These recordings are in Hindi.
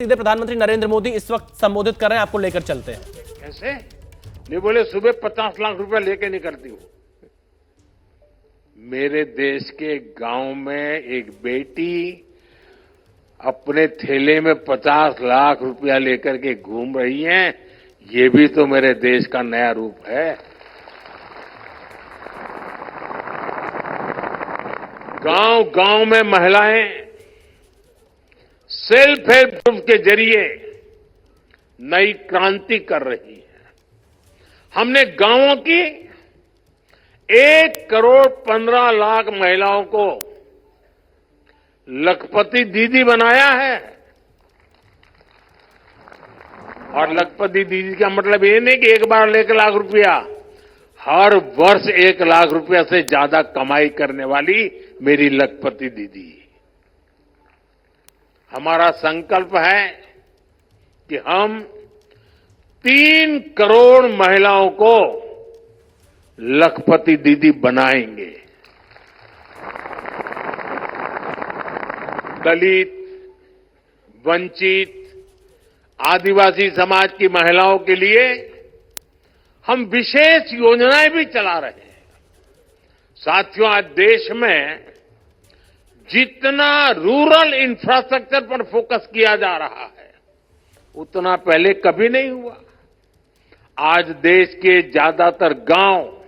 सीधे प्रधानमंत्री नरेंद्र मोदी इस वक्त संबोधित कर रहे हैं, आपको लेकर चलते हैं। कैसे नहीं बोले सुबह 50 लाख रुपया लेके निकलती हूं। मेरे देश के गांव में एक बेटी अपने थैले में 50 लाख रुपया लेकर के घूम रही है। ये भी तो मेरे देश का नया रूप है। गांव गांव में महिलाएं सेल्फ हेल्प ग्रुप के जरिए नई क्रांति कर रही है। हमने गांवों की 1,15,00,000 महिलाओं को लखपति दीदी बनाया है। और लखपति दीदी का मतलब ये नहीं कि एक बार 1,00,000 रुपया, हर वर्ष 1,00,000 रुपया से ज्यादा कमाई करने वाली मेरी लखपति दीदी। हमारा संकल्प है कि हम 3 करोड़ महिलाओं को लखपति दीदी बनाएंगे। दलित, वंचित, आदिवासी समाज की महिलाओं के लिए हम विशेष योजनाएं भी चला रहे हैं। साथियों, आज देश में जितना रूरल इंफ्रास्ट्रक्चर पर फोकस किया जा रहा है, उतना पहले कभी नहीं हुआ। आज देश के ज्यादातर गांव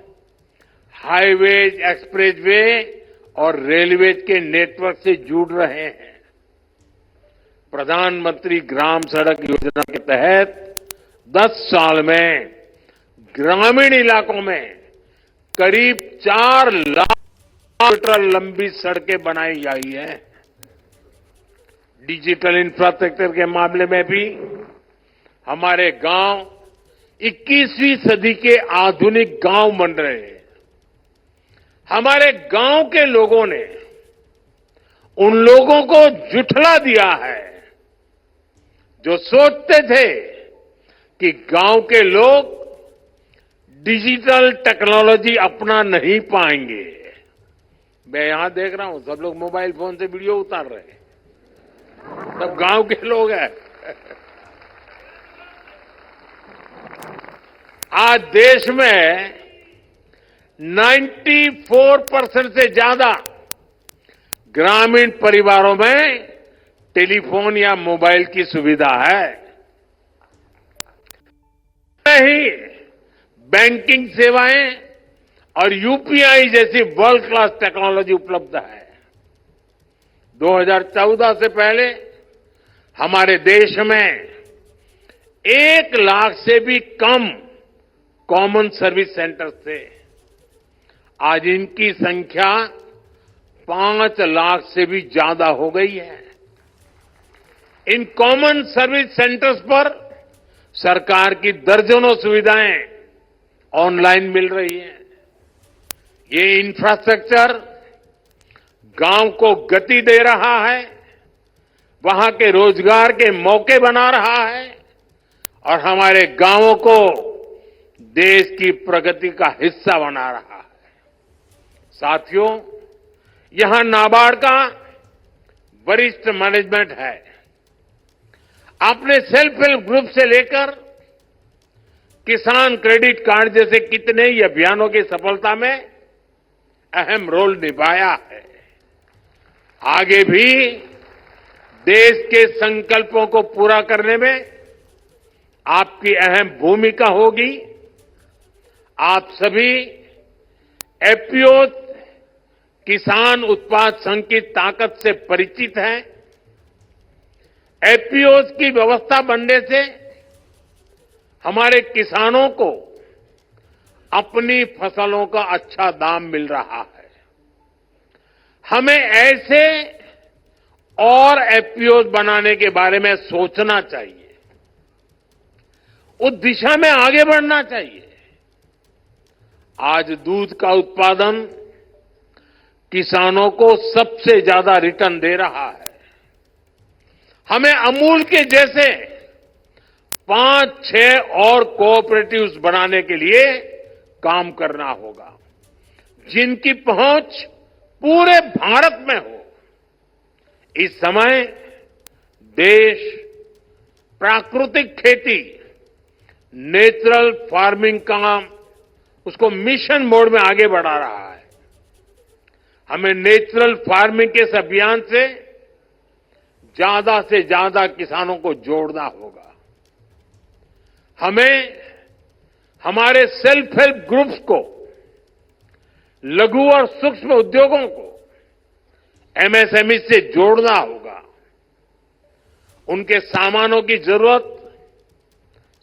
हाईवेज, एक्सप्रेसवे और रेलवे के नेटवर्क से जुड़ रहे हैं। प्रधानमंत्री ग्राम सड़क योजना के तहत 10 साल में ग्रामीण इलाकों में करीब 4 लाख किलोमीटर लंबी सड़कें बनाई गई है। डिजिटल इंफ्रास्ट्रक्चर के मामले में भी हमारे गांव 21वीं सदी के आधुनिक गांव बन रहे हैं। हमारे गांव के लोगों ने उन लोगों को जुठला दिया है जो सोचते थे कि गांव के लोग डिजिटल टेक्नोलॉजी अपना नहीं पाएंगे। मैं यहां देख रहा हूं सब लोग मोबाइल फोन से वीडियो उतार रहे हैं, सब गांव के लोग हैं। आज देश में 94% से ज्यादा ग्रामीण परिवारों में टेलीफोन या मोबाइल की सुविधा है। नहीं, बैंकिंग सेवाएं और यूपीआई जैसी वर्ल्ड क्लास टेक्नोलॉजी उपलब्ध है। 2014 से पहले हमारे देश में 1 लाख से भी कम कॉमन सर्विस सेंटर्स थे। आज इनकी संख्या 5 लाख से भी ज्यादा हो गई है। इन कॉमन सर्विस सेंटर्स पर सरकार की दर्जनों सुविधाएं ऑनलाइन मिल रही हैं। ये इंफ्रास्ट्रक्चर गांव को गति दे रहा है, वहां के रोजगार के मौके बना रहा है और हमारे गांवों को देश की प्रगति का हिस्सा बना रहा है। साथियों, यहां नाबार्ड का वरिष्ठ मैनेजमेंट है। आपने सेल्फ हेल्प ग्रुप से लेकर किसान क्रेडिट कार्ड जैसे कितने ही अभियानों की सफलता में अहम रोल निभाया है। आगे भी देश के संकल्पों को पूरा करने में आपकी अहम भूमिका होगी। आप सभी एफपीओ किसान उत्पाद संघ की ताकत से परिचित हैं। एफपीओ की व्यवस्था बनने से हमारे किसानों को अपनी फसलों का अच्छा दाम मिल रहा है। हमें ऐसे और एफपीओ बनाने के बारे में सोचना चाहिए, उस दिशा में आगे बढ़ना चाहिए। आज दूध का उत्पादन किसानों को सबसे ज्यादा रिटर्न दे रहा है। हमें अमूल के जैसे 5-6 और कोऑपरेटिव्स बनाने के लिए काम करना होगा, जिनकी पहुंच पूरे भारत में हो। इस समय देश प्राकृतिक खेती, नेचुरल फार्मिंग का उसको मिशन मोड में आगे बढ़ा रहा है। हमें नेचुरल फार्मिंग के इस अभियान से ज्यादा किसानों को जोड़ना होगा। हमें हमारे सेल्फ हेल्प ग्रुप्स को, लघु और सूक्ष्म उद्योगों को एमएसएमई से जोड़ना होगा। उनके सामानों की जरूरत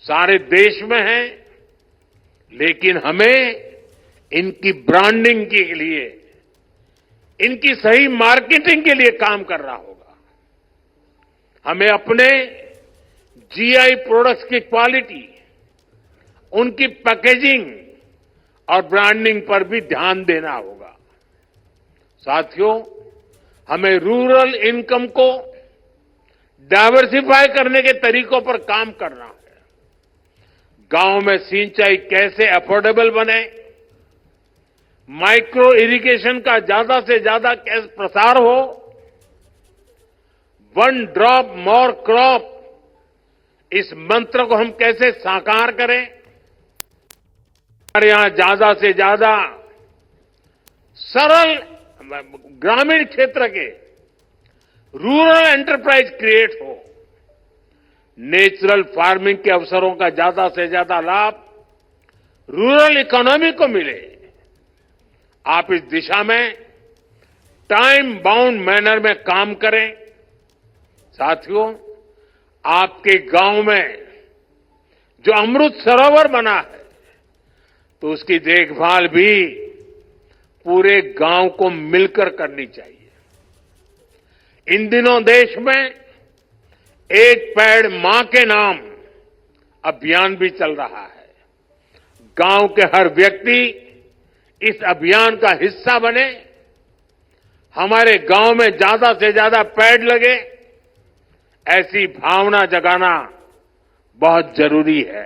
सारे देश में है, लेकिन हमें इनकी ब्रांडिंग के लिए, इनकी सही मार्केटिंग के लिए काम करना होगा। हमें अपने जीआई प्रोडक्ट्स की क्वालिटी, उनकी पैकेजिंग और ब्रांडिंग पर भी ध्यान देना होगा। साथियों, हमें रूरल इनकम को डाइवर्सिफाई करने के तरीकों पर काम करना है। गांव में सिंचाई कैसे अफोर्डेबल बने, माइक्रो इरिगेशन का ज्यादा से ज्यादा कैसे प्रसार हो, वन ड्रॉप मोर क्रॉप, इस मंत्र को हम कैसे साकार करें। हमारे यहां ज्यादा से ज्यादा सरल ग्रामीण क्षेत्र के रूरल एंटरप्राइज क्रिएट हो, नेचुरल फार्मिंग के अवसरों का ज्यादा से ज्यादा लाभ रूरल इकोनॉमी को मिले। आप इस दिशा में टाइम बाउंड मैनर में काम करें। साथियों, आपके गांव में जो अमृत सरोवर बना है, तो उसकी देखभाल भी पूरे गांव को मिलकर करनी चाहिए। इन दिनों देश में एक पेड़ मां के नाम अभियान भी चल रहा है। गांव के हर व्यक्ति इस अभियान का हिस्सा बने, हमारे गांव में ज्यादा से ज्यादा पेड़ लगे, ऐसी भावना जगाना बहुत जरूरी है।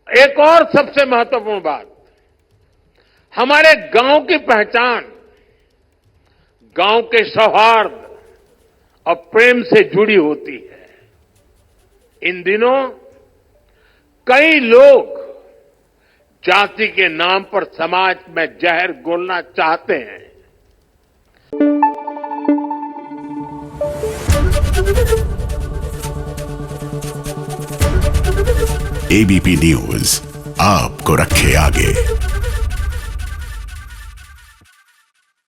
एक और सबसे महत्वपूर्ण बात, हमारे गांव की पहचान गांव के सौहार्द और प्रेम से जुड़ी होती है। इन दिनों कई लोग जाति के नाम पर समाज में जहर घोलना चाहते हैं। एबीपी न्यूज आपको रखे आगे।